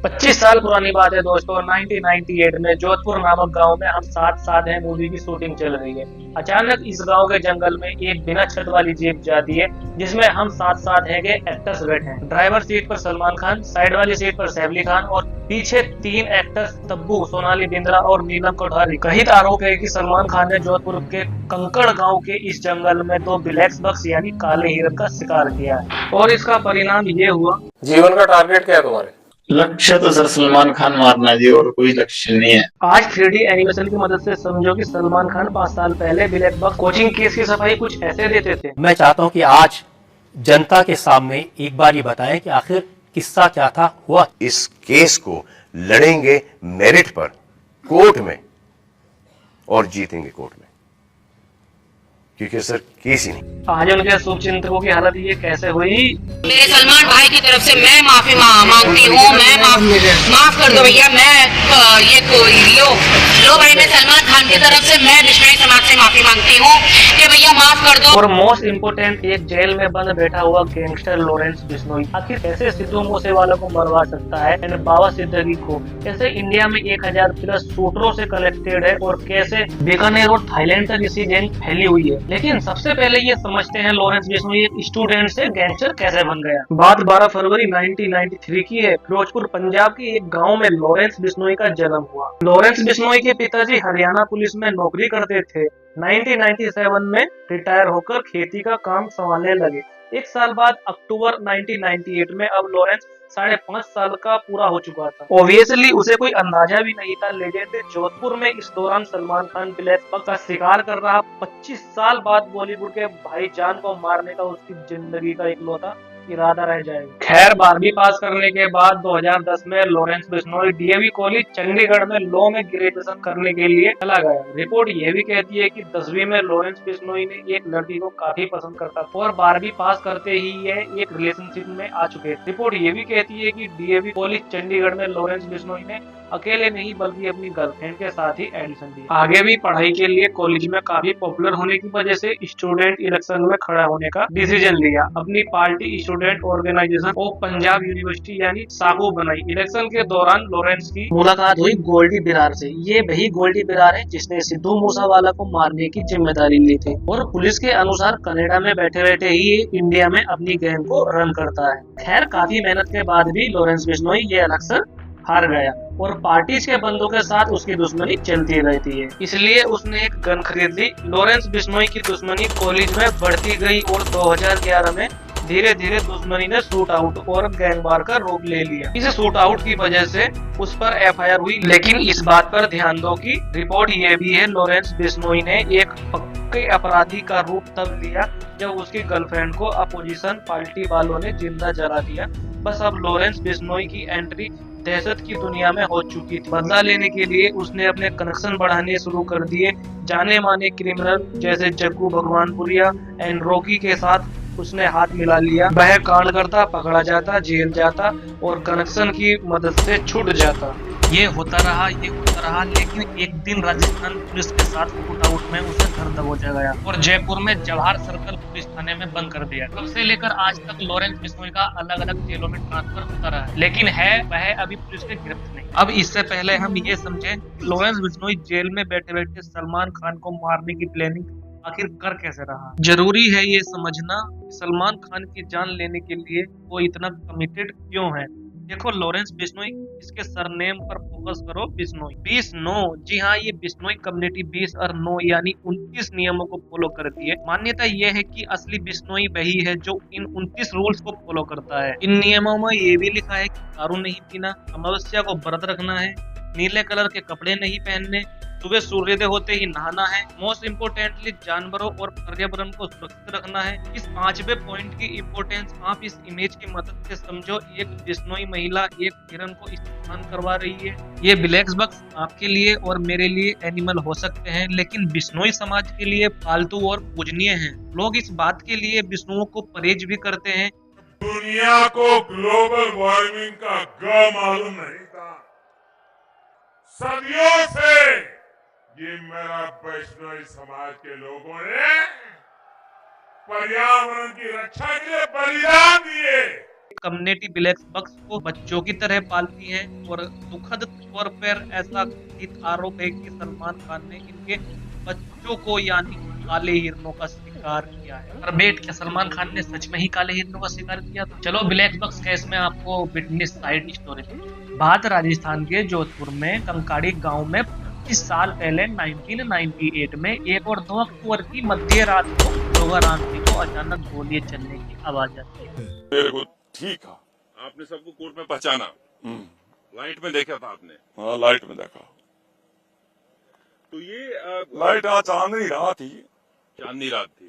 25 साल पुरानी बात है दोस्तों। 1998 में जोधपुर नामक गांव में हम साथ साथ हैं मूवी की शूटिंग चल रही है। अचानक इस गांव के जंगल में एक बिना छत वाली जीप जाती है, जिसमें हम साथ साथ है के एक्टर्स बैठे हैं। ड्राइवर सीट पर सलमान खान, साइड वाली सीट पर सैफ अली खान और पीछे 3 एक्टर्स तब्बू, सोनाली बिंद्रा और नीलम कोठारी। कथित आरोप है कि सलमान खान ने जोधपुर के कंकड़ गांव के इस जंगल में 2 ब्लैक बक्स यानी काले हिरन का शिकार किया है और इसका परिणाम ये हुआ। जीवन का टारगेट क्या है तुम्हारे? लक्ष्य तो सर सलमान खान मारना जी, और कोई लक्ष्य नहीं है। आज 3D एनिमेशन की मदद से समझो कि सलमान खान 5 साल पहले ब्लैक बक्स कोचिंग केस की सफाई कुछ ऐसे देते थे। मैं चाहता हूं कि आज जनता के सामने एक बार ये बताएं कि आखिर किस्सा क्या था, हुआ। इस केस को लड़ेंगे मेरिट पर, कोर्ट में, और जीतेंगे कोर्ट में, क्योंकि सर केस ही नहीं। आज उनके शुभचिंतकों की हालत ये कैसे हुई। मेरे सलमान भाई की तरफ से मैं माफी मांगती हूँ। मैं माफ कर दो भैया। मैं ये लो भाई, मैं सलमान खान की तरफ से मैं बिश्नोई समाज से माफी मांगती हूँ कि भैया माफ कर दो। और मोस्ट इम्पोर्टेंट, एक जेल में बंद बैठा हुआ गैंगस्टर लॉरेंस बिश्नोई आखिर कैसे सिद्धू मूसेवाला को मरवा सकता है एंड बाबा सिद्दीकी को, कैसे इंडिया में 1000 प्लस शूटरों से कनेक्टेड है और कैसे बीकानेर और थाईलैंड तक इसी गैंग फैली हुई है। लेकिन सबसे पहले ये समझते हैं लॉरेंस बिश्नोई एक स्टूडेंट से गैंगस्टर कैसे बन गया। बात 12 फरवरी 1993 की है। फिरोजपुर पंजाब के एक गांव में लॉरेंस बिश्नोई का जन्म हुआ। लॉरेंस बिश्नोई के पिताजी हरियाणा पुलिस में नौकरी करते थे। 1997 में रिटायर होकर खेती का काम संभालने लगे। एक साल बाद अक्टूबर 1998 में अब लॉरेंस 5.5 साल का पूरा हो चुका था। ऑब्वियसली उसे कोई अंदाजा भी नहीं था लेजेंड जोधपुर में इस दौरान सलमान खान ब्लैक बक का शिकार कर रहा। 25 साल बाद बॉलीवुड के भाईजान को मारने का उसकी जिंदगी का इकलौता इरादा रह जाएगा। खैर 12वीं पास करने के बाद 2010 में Lawrence Bishnoi DAV college Chandigarh में लॉ में ग्रेजुएशन करने के लिए चला गया। रिपोर्ट ये भी कहती है कि 10वीं में लॉरेंस बिश्नोई ने एक लड़की को काफी पसंद करता था और 12वीं पास करते ही ये एक रिलेशनशिप में आ चुके थे। रिपोर्ट ये भी कहती है कि डीएवी कॉलेज चंडीगढ़ में लॉरेंस बिश्नोई ने अकेले नहीं बल्कि अपनी गर्लफ्रेंड के साथ ही एडमिशन लिया। आगे भी पढ़ाई के लिए कॉलेज में काफी पॉपुलर होने की वजह से स्टूडेंट इलेक्शन में खड़ा होने का डिसीजन लिया। अपनी party student organisation of Punjab university यानी साकू बनाई। इलेक्शन के दौरान लॉरेंस की मुलाकात हुई गोल्डी बिरार से। ये वही गोल्डी बिरार है जिसने सिद्धू मूसेवाला को मारने की जिम्मेदारी ली थी और पुलिस के अनुसार कनाडा में बैठे बैठे ही इंडिया में अपनी गैंग को रन करता है। खैर काफी मेहनत के बाद भी लॉरेंस बिश्नोई ये इलेक्शन हार गया और पार्टीज के बंदों के साथ उसकी दुश्मनी चलती रहती है, इसलिए उसने एक गन खरीद ली। लॉरेंस बिश्नोई की दुश्मनी कॉलेज में बढ़ती गई और 2011 में धीरे धीरे दुश्मनी ने शूट आउट और गैंगवार का रूप ले लिया। इस शूट आउट की वजह से उस पर एफआईआर हुई। लेकिन इस बात पर ध्यान दो कि रिपोर्ट ये भी है लॉरेंस बिश्नोई ने एक पक्के अपराधी का रूप तब लिया जब उसकी गर्लफ्रेंड को अपोजिशन पार्टी वालों ने जिंदा जला दिया। बस अब लॉरेंस बिश्नोई की एंट्री दहशत की दुनिया में हो चुकी थी। बदला लेने के लिए उसने अपने कनेक्शन बढ़ाने शुरू कर दिए। जाने माने क्रिमिनल जैसे जग्गू भगवानपुरिया एंड रॉकी के साथ उसने हाथ मिला लिया। वह कांड करता, पकड़ा जाता, जेल जाता और कनेक्शन की मदद से छूट जाता। ये होता रहा, लेकिन एक दिन राजस्थान पुलिस के साथ शूटआउट में उसे घर दबोचा गया और जयपुर में जवाहर सर्कल पुलिस थाने में बंद कर दिया। तब से लेकर आज तक लॉरेंस बिश्नोई का अलग अलग जेलों में ट्रांसफर होता रहा है, लेकिन वह अभी पुलिस के गिरफ्त नहीं। अब इससे पहले हम ये समझे लॉरेंस बिश्नोई जेल में बैठे बैठे सलमान खान को मारने की प्लानिंग आखिर कर कैसे रहा। जरूरी है ये समझना सलमान खान की जान लेने के लिए वो इतना कमिटेड क्यों है। देखो लॉरेंस बिश्नोई, इसके सरनेम पर फोकस करो। बिश्नोई 20 नो, जी हाँ, ये बिश्नोई कम्युनिटी 20 और 9 यानी 29 नियमों को फॉलो करती है। मान्यता ये है कि असली बिश्नोई वही है जो इन 29 रूल्स को फॉलो करता है। इन नियमों में ये भी लिखा है कि दारू नहीं पीना, अमावस्या को व्रत रखना है, नीले कलर के कपड़े नहीं पहनने, सुबह सूर्योदय होते ही नहाना है, मोस्ट इम्पोर्टेंटली जानवरों और पर्यावरण को सुरक्षित रखना है। इस 5वें पॉइंट की इम्पोर्टेंस आप इस इमेज की मदद से समझो। एक बिश्नोई महिला एक हिरन को स्नान करवा रही है। ये ब्लैक बक्स आपके लिए और मेरे लिए एनिमल हो सकते हैं, लेकिन बिश्नोई समाज के लिए पालतू और पूजनीय हैं। लोग इस बात के लिए बिश्नुओं को परहेज भी करते हैं। दुनिया को ग्लोबल वार्मिंग का ग मालूम नहीं था। सदियों से ये मेरा वैष्णवी समाज के लोगों ने पर्यावरण की रक्षा के लिए बलिदान दिए। कम्युनिटी ब्लैक बक्स को बच्चों की तरह पालती है और दुखद तौर पर ऐसा कथित आरोप है कि सलमान खान ने इनके बच्चों को यानी काले हिरणों का शिकार किया है। पर बेट क्या सलमान खान ने सच में ही काले हिरणों का शिकार किया? तो चलो ब्लैक बक्स केस में आपको विटनेस साइड स्टोरी। बात राजस्थान के जोधपुर में कंकाड़ी गांव में 25 साल पहले 1998 में 1 और 2 अक्टूबर की मध्य रात को जोगाराम जी को अचानक गोली चलने की आवाज आती है। मेरे को ठीक है, आपने सबको कोर्ट में पहचाना, लाइट में देखा था आपने? हाँ, लाइट में देखा। तो ये लाइट आज चांदनी रात थी। चांदनी रात थी।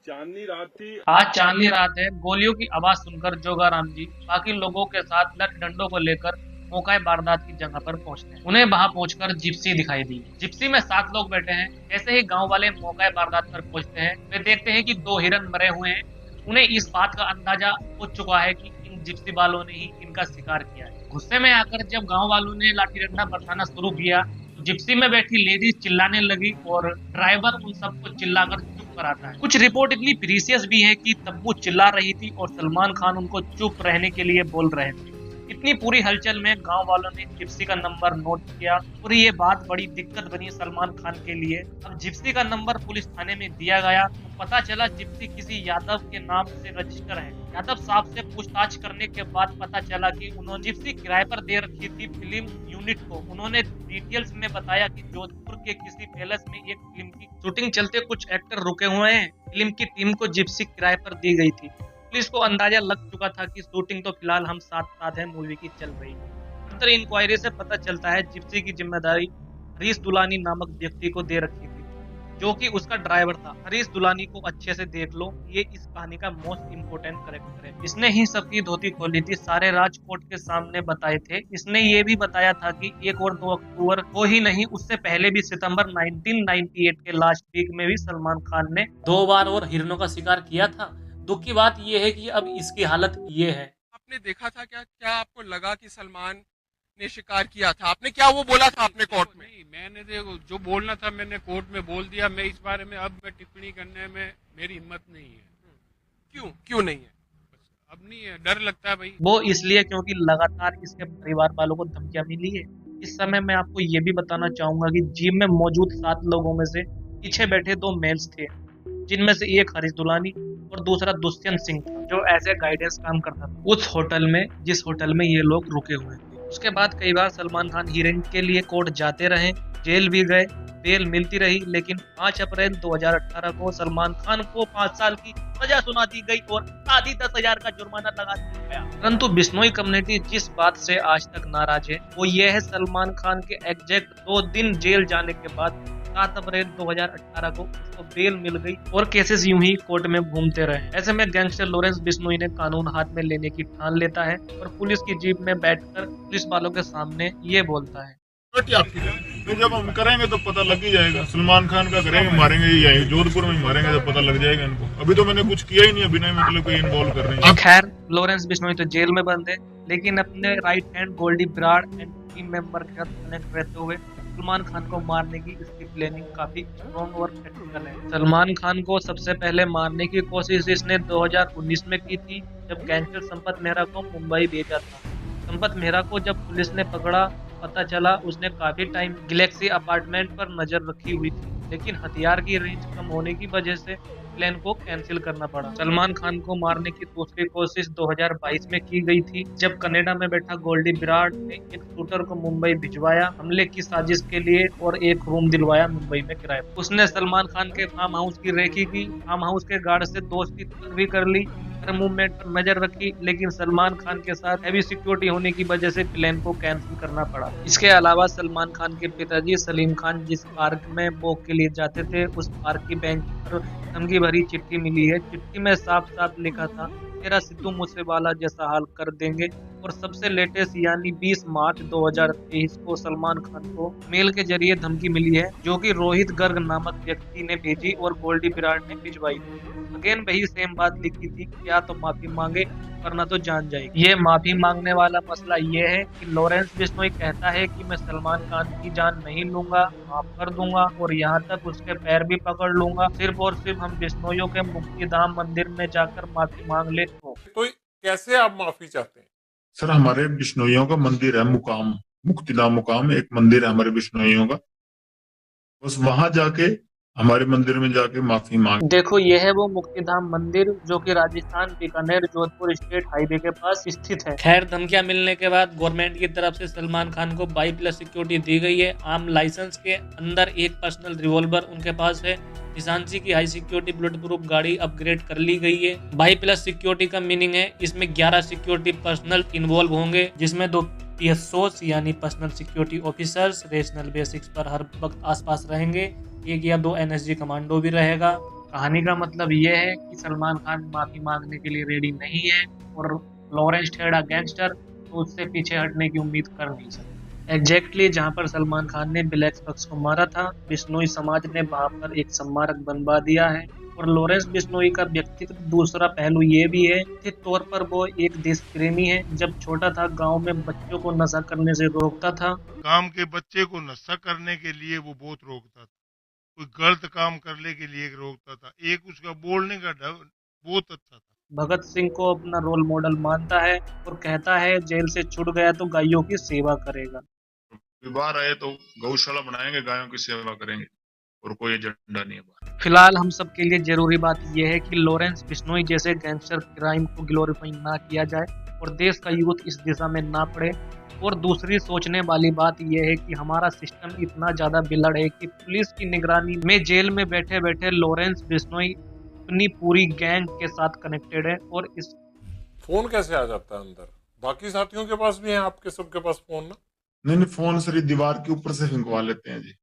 चांदनी रात थी। आज चांदनी रात है। गोलियों की आवाज सुनकर जोगाराम जी बाकी लोगों के साथ लठ डंडों को लेकर मौका वारदात की जगह पर पहुंचते हैं। उन्हें वहां पहुंचकर जिप्सी दिखाई दी। जिप्सी में 7 लोग बैठे हैं। ऐसे ही गांव वाले मौका वारदात पर पहुंचते हैं। वे देखते हैं कि 2 हिरन मरे हुए हैं। उन्हें इस बात का अंदाजा हो चुका है कि इन जिप्सी वालों ने ही इनका शिकार किया है। गुस्से में आकर जब गांव वालों ने लाठी डंडा बरसाना शुरू किया, जिप्सी में बैठी लेडीज चिल्लाने लगी और ड्राइवर उन सबको चिल्लाकर चुप कराता है। कुछ रिपोर्ट इतनी प्रीसियस भी है कि तब्बू चिल्ला रही थी और सलमान खान उनको चुप रहने के लिए बोल रहे थे। इतनी पूरी हलचल में गांव वालों ने जिप्सी का नंबर नोट किया और ये बात बड़ी दिक्कत बनी सलमान खान के लिए। अब जिप्सी का नंबर पुलिस थाने में दिया गया तो पता चला जिप्सी किसी यादव के नाम से रजिस्टर है। यादव साहब से पूछताछ करने के बाद पता चला कि उन्होंने जिप्सी किराए पर दे रखी थी फिल्म यूनिट को। उन्होंने डिटेल्स में बताया कि जोधपुर के किसी पैलेस में एक फिल्म की शूटिंग चलते कुछ एक्टर रुके हुए हैं। फिल्म की टीम को जिप्सी किराए पर दी गई थी। पुलिस को अंदाजा लग चुका था कि शूटिंग तो फिलहाल हम साथ है मूवी की चल रही है। अंदर इंक्वायरी से पता चलता है जिप्सी की जिम्मेदारी हरीश दुलानी नामक व्यक्ति को दे रखी थी, जो कि उसका ड्राइवर था। हरीश दुलानी को अच्छे से देख लो, ये इस कहानी का मोस्ट इम्पोर्टेंट कैरेक्टर है। इसने ही सबकी धोती खोली थी, सारे राजकोट के सामने बताए थे। इसने ये भी बताया था कि 1 और 2 अक्टूबर को ही नहीं, उससे पहले भी सितंबर 1998 के लास्ट वीक में भी सलमान खान ने 2 बार और हिरणों का शिकार किया था। दुख की बात यह है कि अब इसकी हालत ये है। आपने देखा था क्या आपको लगा कि सलमान ने शिकार किया था? आपने क्या वो बोला था अपने कोर्ट में? नहीं, मैंने जो बोलना था मैंने कोर्ट में बोल दिया। मैं इस बारे में अब मैं टिप्पणी करने में मेरी हिम्मत नहीं है। क्यों नहीं है? अब नहीं है, डर लगता है भाई। वो इसलिए क्योंकि लगातार इसके परिवार वालों को धमकियां मिली है। इस समय मैं आपको ये भी बताना चाहूंगा कि जिम में मौजूद 7 लोगों में से पीछे बैठे 2 मेल्स थे, जिनमें से एक हरीश दुलानी और दूसरा दुष्यंत सिंह था, जो एज ए गाइडेंस काम करता था उस होटल में जिस होटल में ये लोग रुके हुए थे। उसके बाद कई बार सलमान खान हीरोइन के लिए कोर्ट जाते रहे, जेल भी गए, बेल मिलती रही, लेकिन 5 अप्रैल 2018 को सलमान खान को 5 साल की सजा सुना दी गई और आधी 10,000 का जुर्माना लगा दिया गया। परंतु बिश्नोई कम्युनिटी जिस बात से आज तक नाराज है वो ये है सलमान खान के एग्जैक्ट 2 दिन जेल जाने के बाद 7 अप्रैल 2018 को उसको बेल मिल गई और केसेस यूं ही कोर्ट में घूमते रहे। ऐसे में गैंगस्टर लॉरेंस बिश्नोई ने कानून हाथ में लेने की ठान लेता है और पुलिस की जीप में बैठकर पुलिस वालों के सामने ये बोलता है, तो जब हम करेंगे तो पता लग ही जाएगा। सलमान खान का करेंगे, मारेंगे, यही जोधपुर में मारेंगे तो पता लग जाएगा इनको। अभी तो मैंने कुछ किया ही नहीं, बिना मतलब कोई इन्वॉल्व कर रहे हैं। खैर लॉरेंस बिश्नोई तो जेल में बंद है, लेकिन अपने right hand Goldy Brar and team member के साथ कनेक्ट रहते हुए सलमान खान को मारने की इसकी प्लानिंग काफी स्ट्रॉन्ग और प्रैक्टिकल है। सलमान खान को सबसे पहले मारने की कोशिश इसने 2019 में की थी, जब गैंगस्टर संपत मेहरा को मुंबई भेजा था। संपत मेहरा को जब पुलिस ने पकड़ा, पता चला उसने काफी टाइम गैलेक्सी अपार्टमेंट पर नजर रखी हुई थी, लेकिन हथियार की रेंज कम होने की वजह से प्लान को कैंसिल करना पड़ा। सलमान खान को मारने की दूसरी कोशिश 2022 में की गई थी, जब कनाडा में बैठा गोल्डी बराड़ ने एक शूटर को मुंबई भिजवाया हमले की साजिश के लिए और एक रूम दिलवाया मुंबई में किराए पर। उसने सलमान खान के फार्म हाउस की रेकी की, फार्म हाउस के गार्ड से दोस्ती भी कर ली, हर मूवमेंट पर नजर रखी, लेकिन सलमान खान के साथ हैवी सिक्योरिटी होने की वजह से प्लान को कैंसिल करना पड़ा। इसके अलावा सलमान खान के पिताजी सलीम खान जिस पार्क में वॉक के लिए जाते थे, उस पार्क की बेंच पर धमकी भरी चिट्ठी मिली है। चिट्ठी में साफ साफ लिखा था, तेरा सिद्धू मूसेवाला जैसा हाल कर देंगे। और सबसे लेटेस्ट यानी 20 मार्च 2023 को सलमान खान को मेल के जरिए धमकी मिली है, जो कि रोहित गर्ग नामक व्यक्ति ने भेजी और गोल्डी बराड़ ने भिजवाई। अगेन वही सेम बात लिखी थी, क्या तो माफी मांगे वरना तो जान जाएगी। ये माफी मांगने वाला मसला ये है कि लॉरेंस बिश्नोई कहता है कि मैं सलमान खान की जान नहीं लूंगा, माफ कर दूंगा और यहाँ तक उसके पैर भी पकड़ लूंगा, सिर्फ और सिर्फ हम बिश्नोइयों के मुक्तिधाम मंदिर में जाकर माफी मांग ले। तो कैसे आप माफी चाहते हैं? सर हमारे बिश्नोइयों का मंदिर है मुकाम, मुक्तिधाम मुकाम एक मंदिर है हमारे बिश्नोइयों का, बस वहां जाके हमारे मंदिर में जाके माफी मांग। देखो ये है वो मुक्तिधाम मंदिर जो कि राजस्थान बीकानेर जोधपुर स्टेट हाईवे के पास स्थित है। खैर धमकियां मिलने के बाद गवर्नमेंट की तरफ से सलमान खान को 22+ सिक्योरिटी दी गई है। आम लाइसेंस के अंदर एक पर्सनल रिवॉल्वर उनके पास है। निशांसी की हाई सिक्योरिटी बुलेट प्रूफ गाड़ी अपग्रेड कर ली गई है। 22+ सिक्योरिटी का मीनिंग है इसमें 11 सिक्योरिटी पर्सनल इन्वॉल्व होंगे, जिसमें 2 PSOs यानी personal security officers rational basics पर हर वक्त आसपास रहेंगे। 1 या 2 NSG कमांडो भी रहेगा। कहानी का मतलब ये है कि सलमान खान माफी मांगने के लिए रेडी नहीं है और लॉरेंस ठेड़ा गैंगस्टर तो उससे पीछे हटने की उम्मीद कर नहीं सकते। एग्जैक्टली जहां पर सलमान खान ने ब्लैक फॉक्स को मारा था, बिश्नोई समाज ने वहां पर एक स्मारक बनवा दिया है। और लॉरेंस बिश्नोई का व्यक्तित्व दूसरा पहलू ये भी है कि तौर पर वो एक देश प्रेमी है। जब छोटा था गांव में बच्चों को नशा करने से रोकता था। काम के बच्चे को नशा करने के लिए वो बहुत रोकता था, कोई गलत काम करने के लिए रोकता था, एक उसका बोलने का ढंग बहुत अच्छा था। भगत सिंह को अपना रोल मॉडल मानता है और कहता है जेल से छूट गया तो गायों की सेवा करेगा। बाहर आए तो गौशाला बनाएंगे, गायों की सेवा करेंगे और कोई एजेंडा नहीं है। फिलहाल हम सब के लिए जरूरी बात यह है कि लॉरेंस बिश्नोई जैसे गैंगस्टर क्राइम को ग्लोरीफाई ना किया जाए और देश का यूथ इस दिशा में ना पड़े। और दूसरी सोचने वाली बात यह है कि हमारा सिस्टम इतना ज्यादा बिलड़ है कि पुलिस की निगरानी में जेल में बैठे बैठे लॉरेंस बिश्नोई अपनी पूरी गैंग के साथ कनेक्टेड है। और इस फोन कैसे आ जाता है अंदर? बाकी साथियों के पास भी है, आपके सबके पास फोन ना? नहीं फोन सर दीवार के ऊपर से फिंकवा लेते हैं जी।